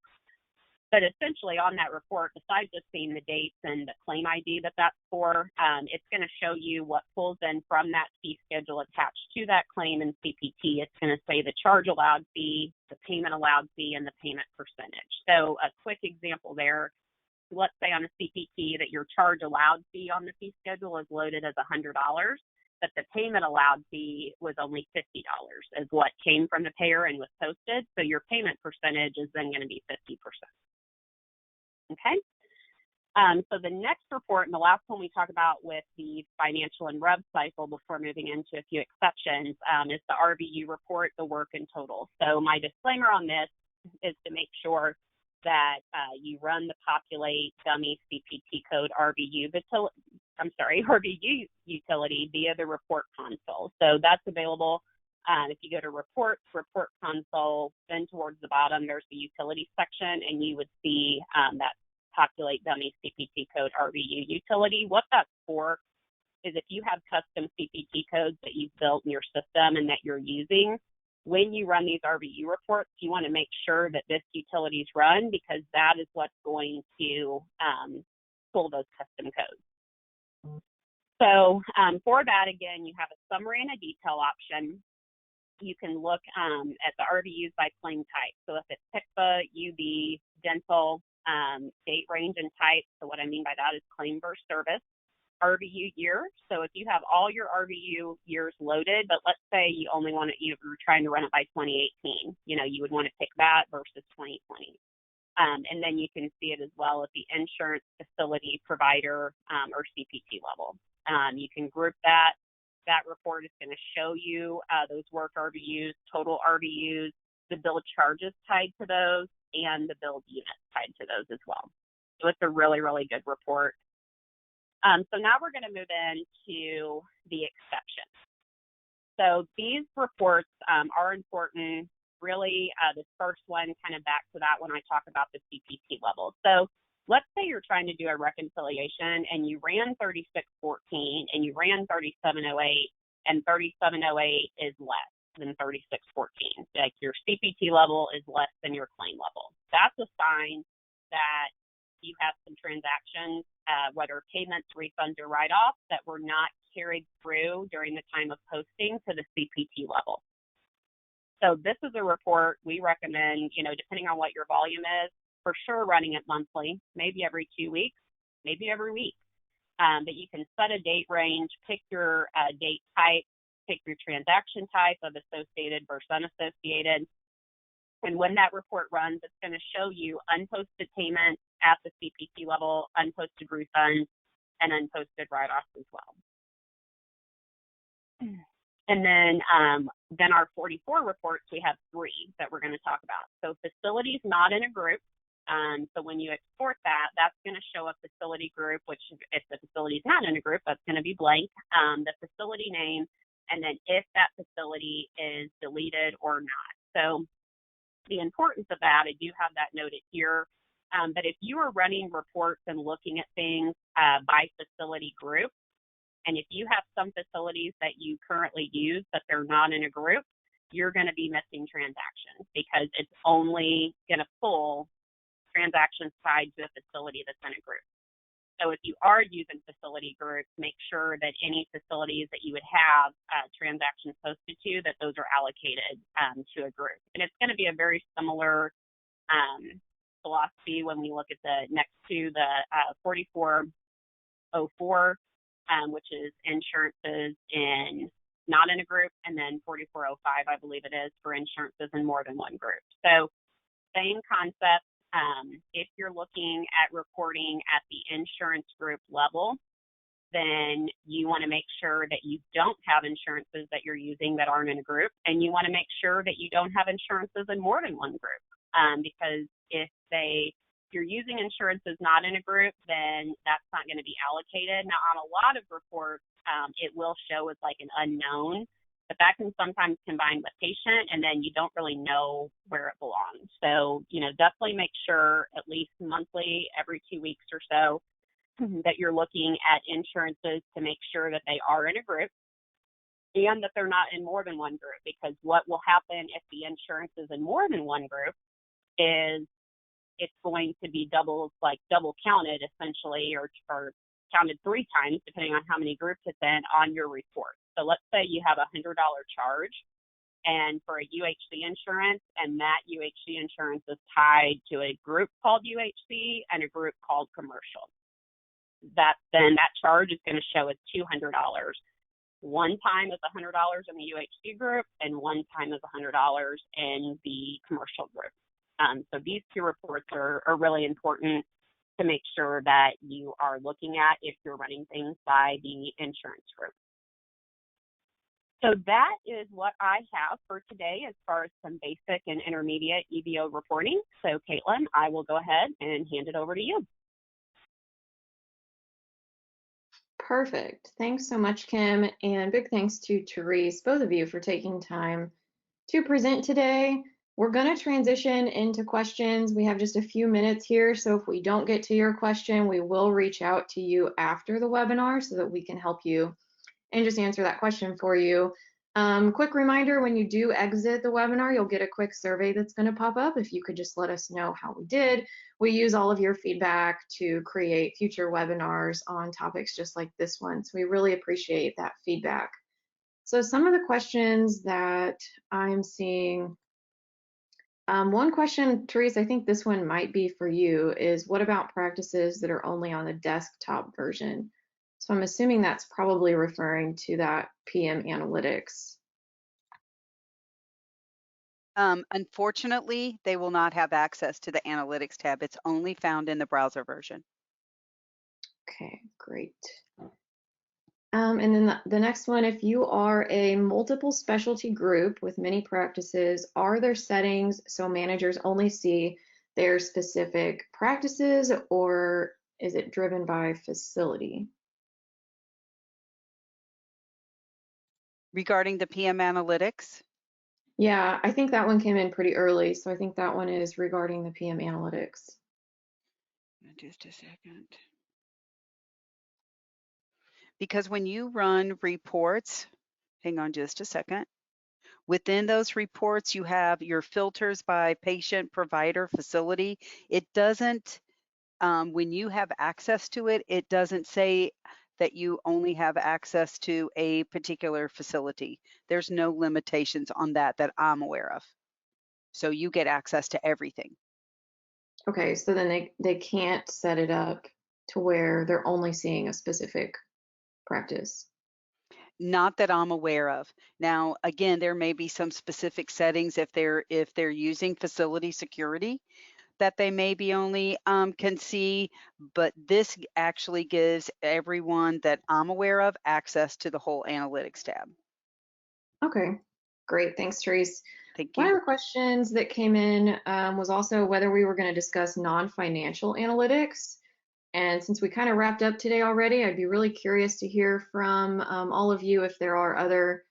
[SPEAKER 3] But essentially on that report, besides just seeing the dates and the claim ID that's for, it's going to show you what pulls in from that fee schedule attached to that claim in CPT. It's going to say the charge allowed fee, the payment allowed fee, and the payment percentage. So a quick example there. Let's say on a CPT that your charge allowed fee on the fee schedule is loaded as $100, but the payment allowed fee was only $50 is what came from the payer and was posted. So your payment percentage is then going to be 50%. Okay. So the next report and the last one we talk about with the financial and rev cycle before moving into a few exceptions is the RVU report, the work in total. So my disclaimer on this is to make sure that you run the populate dummy CPT code RVU RVU utility via the report console. So that's available. If you go to reports, report console, then towards the bottom, there's the utility section, and you would see that populate dummy CPT code RVU utility. What that's for is if you have custom CPT codes that you've built in your system and that you're using, when you run these RVU reports, you want to make sure that this utility is run, because that is what's going to pull those custom codes. So for that, again, you have a summary and a detail option. You can look at the RVUs by claim type. So if it's PICFA, UB, dental, date range and type. So what I mean by that is claim versus service. RVU year. So if you have all your RVU years loaded, but let's say you only want to, you're trying to run it by 2018, you would want to pick that versus 2020. And then you can see it as well at the insurance facility provider or CPT level. You can group that. That report is going to show you those work RVUs, total RVUs, the billed charges tied to those, and the billed units tied to those as well. So it's a really, really good report. So now we're going to move into the exceptions. So these reports are important. Really, this first one, kind of back to that when I talk about the CPT level. So let's say you're trying to do a reconciliation and you ran 3614 and you ran 3708, and 3708 is less than 3614. Like your CPT level is less than your claim level. That's a sign that you have some transactions, whether payments, refunds, or write-offs, that were not carried through during the time of posting to the CPT level. So this is a report we recommend, depending on what your volume is, for sure running it monthly, maybe every 2 weeks, maybe every week. But you can set a date range, pick your date type, pick your transaction type of associated versus unassociated. And when that report runs, it's going to show you unposted payments at the CPT level, unposted refunds, and unposted write-offs as well. And then our 44 reports, we have 3 that we're going to talk about. So facilities not in a group. So when you export that, that's going to show a facility group, which if the facility is not in a group, that's going to be blank, the facility name, and then if that facility is deleted or not. So the importance of that, I do have that noted here. But if you are running reports and looking at things by facility group, and if you have some facilities that you currently use but they're not in a group, you're going to be missing transactions, because it's only going to pull transactions tied to a facility that's in a group. So if you are using facility groups, make sure that any facilities that you would have transactions posted to, that those are allocated to a group. And it's going to be a very similar philosophy when we look at the next to the 4404, which is insurances not in a group, and then 4405, I believe it is, for insurances in more than one group. So same concept. If you're looking at reporting at the insurance group level, then you want to make sure that you don't have insurances that you're using that aren't in a group, and you want to make sure that you don't have insurances in more than one group, because if you're using insurances not in a group, then that's not going to be allocated. Now, on a lot of reports, it will show as like an unknown, but that can sometimes combine with patient, and then you don't really know where it belongs. So, definitely make sure at least monthly, every 2 weeks or so, that you're looking at insurances to make sure that they are in a group and that they're not in more than one group, because what will happen if the insurance is in more than one group is it's going to be double counted essentially, or counted 3 times, depending on how many groups it's in on your report. So let's say you have a $100 charge and for a UHC insurance, and that UHC insurance is tied to a group called UHC and a group called commercial. Then that charge is going to show as $200. One time is $100 in the UHC group, and one time is $100 in the commercial group. So these 2 reports are really important to make sure that you are looking at if you're running things by the insurance group. So that is what I have for today as far as some basic and intermediate eBO reporting. So Caitlin, I will go ahead and hand it over to you.
[SPEAKER 1] Perfect. Thanks so much, Kim, and big thanks to Therese, both of you, for taking time to present today. We're going to transition into questions. We have just a few minutes here, so if we don't get to your question, we will reach out to you after the webinar so that we can help you and just answer that question for you. Quick reminder, when you do exit the webinar, you'll get a quick survey that's going to pop up. If you could just let us know how we did. We use all of your feedback to create future webinars on topics just like this one. So we really appreciate that feedback. So some of the questions that I'm seeing, one question, Therese, I think this one might be for you, is what about practices that are only on the desktop version? So I'm assuming that's probably referring to that PM analytics.
[SPEAKER 2] Unfortunately, they will not have access to the analytics tab. It's only found in the browser version.
[SPEAKER 1] Okay, great. And then the next one, if you are a multiple specialty group with many practices, are there settings so managers only see their specific practices, or is it driven by facility?
[SPEAKER 2] Regarding the PM analytics?
[SPEAKER 1] Yeah, I think that one came in pretty early, so I think that one is regarding the PM analytics.
[SPEAKER 2] Just a second. Because when you run reports, hang on just a second. Within those reports, you have your filters by patient, provider, facility. It doesn't, when you have access to it, it doesn't say that you only have access to a particular facility. There's no limitations on that that I'm aware of. So you get access to everything.
[SPEAKER 1] Okay, so then they can't set it up to where they're only seeing a specific practice.
[SPEAKER 2] Not that I'm aware of. Now, again, there may be some specific settings if they're using facility security that they maybe only can see, but this actually gives everyone that I'm aware of access to the whole analytics tab.
[SPEAKER 1] Okay, great. Thanks, Therese.
[SPEAKER 2] Thank
[SPEAKER 1] One of
[SPEAKER 2] you.
[SPEAKER 1] the questions that came in was also whether we were going to discuss non-financial analytics. And since we kind of wrapped up today already, I'd be really curious to hear from all of you if there are other,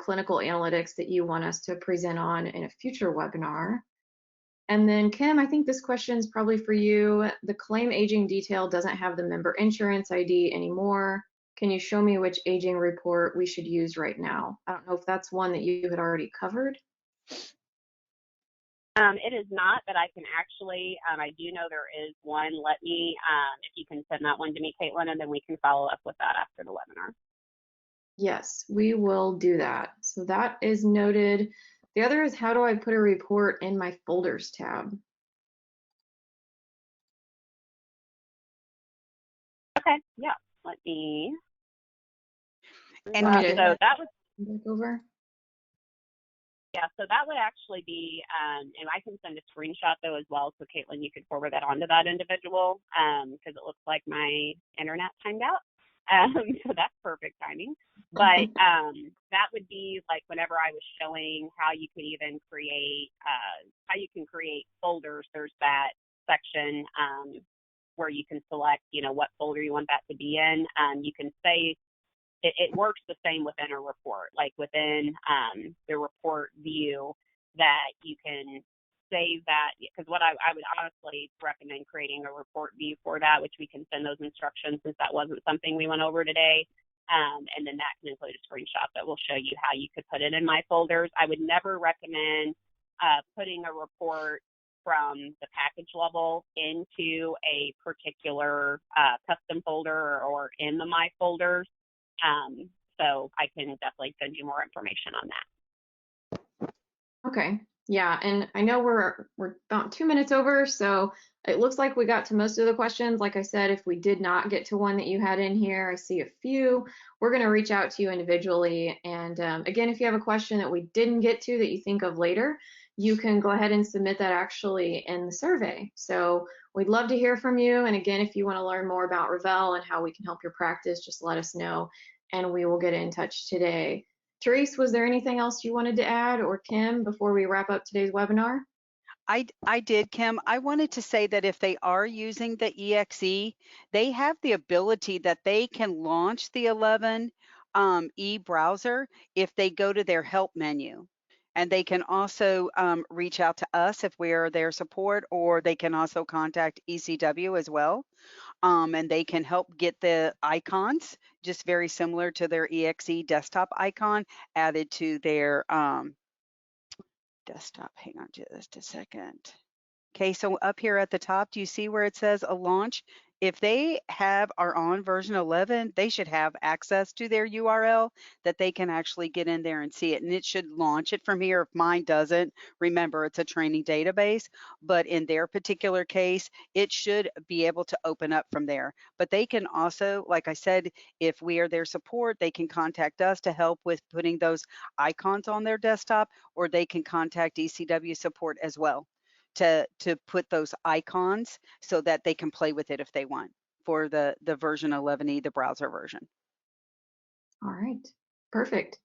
[SPEAKER 1] clinical analytics that you want us to present on in a future webinar. And then Kim, I think this question is probably for you. The claim aging detail doesn't have the member insurance ID anymore. Can you show me which aging report we should use right now? I don't know if that's one that you had already covered.
[SPEAKER 3] It is not, but I can actually, I do know there is one. Let me, if you can send that one to me, Caitlin, and then we can follow up with that after the webinar.
[SPEAKER 1] Yes, we will do that. So that is noted. The other is, how do I put a report in my folders tab?
[SPEAKER 3] Okay, yeah, let me.
[SPEAKER 2] And
[SPEAKER 3] so that was
[SPEAKER 1] back over.
[SPEAKER 3] Yeah, so that would actually be, and I can send a screenshot though as well, so Caitlin, you could forward that on to that individual, because it looks like my internet timed out. So that's perfect timing. But that would be like whenever I was showing how you could even create, how you can create folders. There's that section where you can select, what folder you want that to be in. You can say. It works the same within a report, like within the report view, that you can save that, because what I would honestly recommend creating a report view for that, which we can send those instructions since that wasn't something we went over today. And then that can include a screenshot that will show you how you could put it in my folders. I would never recommend putting a report from the package level into a particular custom folder or in the My Folders. So I can definitely send you more information on that.
[SPEAKER 1] Okay, yeah, and I know we're about 2 minutes over, so it looks like we got to most of the questions. Like I said, if we did not get to one that you had in here, I see a few, we're going to reach out to you individually. And again, if you have a question that we didn't get to that you think of later, you can go ahead and submit that actually in the survey. So we'd love to hear from you. And again, if you want to learn more about Revell and how we can help your practice, just let us know and we will get in touch today. Therese, was there anything else you wanted to add, or Kim, before we wrap up today's webinar?
[SPEAKER 2] I did, Kim. I wanted to say that if they are using the EXE, they have the ability that they can launch the 11 e-browser if they go to their help menu. And they can also reach out to us if we're their support, or they can also contact ECW as well. And they can help get the icons, just very similar to their EXE desktop icon, added to their desktop. Hang on just a second. Okay, so up here at the top, do you see where it says a launch? If they are on version 11, they should have access to their URL that they can actually get in there and see it. And it should launch it from here. If mine doesn't, remember it's a training database, but in their particular case, it should be able to open up from there. But they can also, like I said, if we are their support, they can contact us to help with putting those icons on their desktop, or they can contact ECW support as well to put those icons so that they can play with it if they want for the version 11e, the browser version.
[SPEAKER 1] All right, perfect.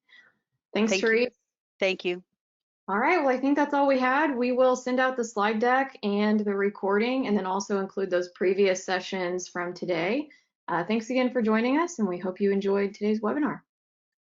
[SPEAKER 1] Thanks,
[SPEAKER 2] Thank you.
[SPEAKER 1] Therese.
[SPEAKER 2] Thank you.
[SPEAKER 1] All right, well, I think that's all we had. We will send out the slide deck and the recording, and then also include those previous sessions from today. Thanks again for joining us, and we hope you enjoyed today's webinar.